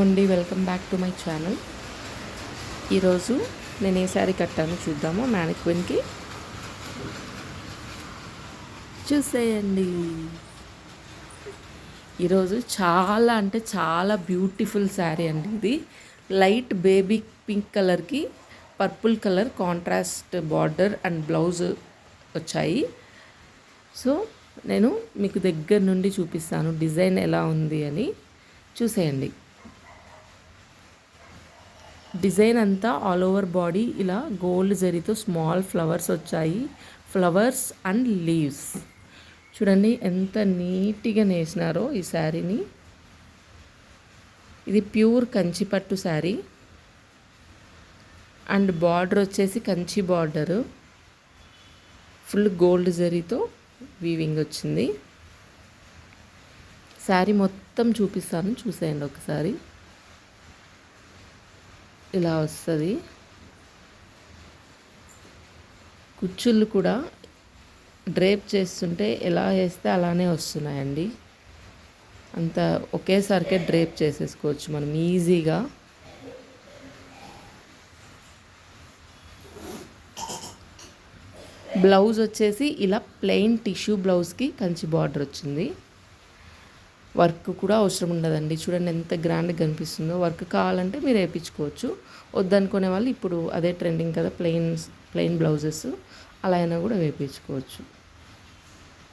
అండి welcome back to my channel. ఈరోజు నేను ఏ శారీ కట్టానో చూద్దాము. మ్యానిక్విన్కి చూసేయండి. ఈరోజు చాలా అంటే చాలా బ్యూటిఫుల్ శారీ అండి. ఇది లైట్ బేబీ పింక్ కలర్కి purple colour contrast border and blouse వచ్చాయి. సో నేను మీకు దగ్గర నుండి చూపిస్తాను డిజైన్ ఎలా ఉంది అని. చూసేయండి. డిజైన్ అంతా ఆల్ ఓవర్ బాడీ ఇలా గోల్డ్ జరీతో స్మాల్ ఫ్లవర్స్ వచ్చాయి. ఫ్లవర్స్ అండ్ లీవ్స్ చూడండి ఎంత నీట్గా నేసినారో ఈ శారీని. ఇది pure Kanchipattu sari and border వచ్చేసి కంచి బార్డరు ఫుల్ గోల్డ్ జరీతో వీవింగ్ వచ్చింది. శారీ మొత్తం చూపిస్తాను, చూసేయండి ఒకసారి. ఇలా వస్తుంది. కుచ్చుళ్ళు కూడా డ్రేప్ చేస్తుంటే ఎలా వేస్తే అలానే వస్తున్నాయండి. అంత ఒకేసారికే డ్రేప్ చేసేసుకోవచ్చు మనం ఈజీగా. బ్లౌజ్ వచ్చేసి ఇలా ప్లెయిన్ టిష్యూ బ్లౌజ్కి కంచి బార్డర్ వచ్చింది. వర్క్ కూడా అవసరం ఉండదండి. చూడండి ఎంత గ్రాండ్గా కనిపిస్తుందో. వర్క్ కావాలంటే మీరు వేయించుకోవచ్చు. వద్దనుకునే వాళ్ళు ఇప్పుడు అదే ట్రెండింగ్ కదా ప్లెయిన్ బ్లౌజెస్, అలా అయినా కూడా వేయించుకోవచ్చు.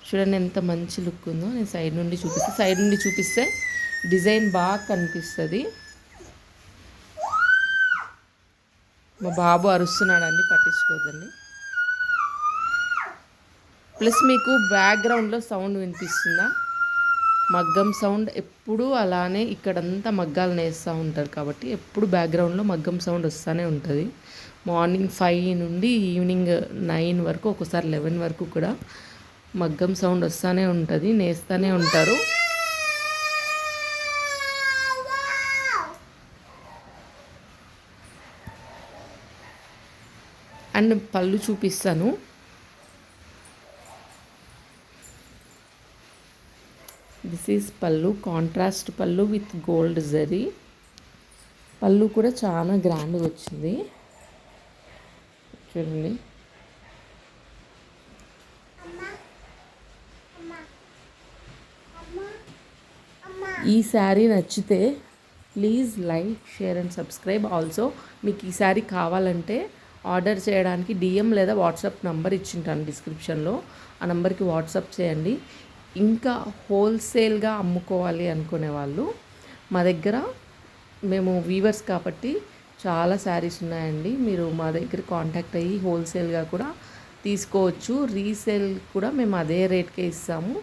చూడండి ఎంత మంచి లుక్ ఉందో. నేను సైడ్ నుండి చూపిస్తే డిజైన్ బాగా కనిపిస్తుంది. మా బాబు అరుస్తున్నాడండి, పట్టించుకోవద్దండి. ప్లస్ మీకు బ్యాక్గ్రౌండ్లో సౌండ్ వినిపిస్తుందా? మగ్గం సౌండ్ ఎప్పుడు అలానే, ఇక్కడంతా మగ్గాలు నేస్తూ ఉంటారు కాబట్టి ఎప్పుడు బ్యాక్గ్రౌండ్లో మగ్గం సౌండ్ వస్తూనే ఉంటుంది. మార్నింగ్ 5 నుండి ఈవినింగ్ 9 వరకు, ఒక్కోసారి 11 వరకు కూడా మగ్గం సౌండ్ వస్తూనే ఉంటుంది, నేస్తూనే ఉంటారు. అండ్ పళ్ళు చూపిస్తాను. దిస్ ఈజ్ పళ్ళు, కాంట్రాస్ట్ పళ్ళు విత్ గోల్డ్ జరీ. పళ్ళు కూడా చాలా గ్రాండ్గా వచ్చింది చూడండి. ఈ శారీ నచ్చితే please like, share and subscribe. Also మీకు ఈ శారీ కావాలంటే ఆర్డర్ చేయడానికి DM లేదా వాట్సాప్ నంబర్ ఇచ్చింటాను డిస్క్రిప్షన్లో. ఆ నెంబర్కి వాట్సాప్ చేయండి. ఇంకా హోల్సేల్గా అమ్ముకోవాలి అనుకునే వాళ్ళు మా దగ్గర, మేము వీవర్స్ కాబట్టి చాలా శారీస్ ఉన్నాయండి. మీరు మా దగ్గర కాంటాక్ట్ అయ్యి హోల్సేల్గా కూడా తీసుకోవచ్చు. రీసేల్ కూడా మేము అదే రేట్కే ఇస్తాము.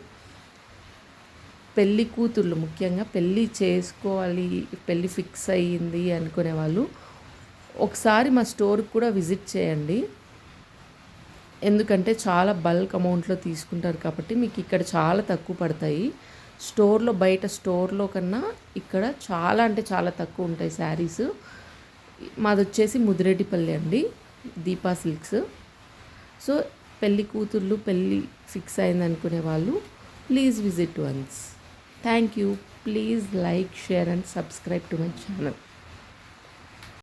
పెళ్ళి కూతుర్లు, ముఖ్యంగా పెళ్ళి చేసుకోవాలి, పెళ్ళి ఫిక్స్ అయ్యింది అనుకునే వాళ్ళు ఒకసారి మా స్టోర్కి కూడా విజిట్ చేయండి. ఎందుకంటే చాలా బల్క్ అమౌంట్లో తీసుకుంటారు కాబట్టి మీకు ఇక్కడ చాలా తక్కువ పడతాయి. స్టోర్లో, బయట స్టోర్లో కన్నా ఇక్కడ చాలా అంటే చాలా తక్కువ ఉంటాయి శారీస్. మాది వచ్చేసి ముదిరెడ్డిపల్లి అండి, దీపా సిల్క్స్. సో పెళ్ళి కూతుర్లు, పెళ్ళి ఫిక్స్ అయింది అనుకునే వాళ్ళు please visit once. Thank you. Please like, share and subscribe to my channel.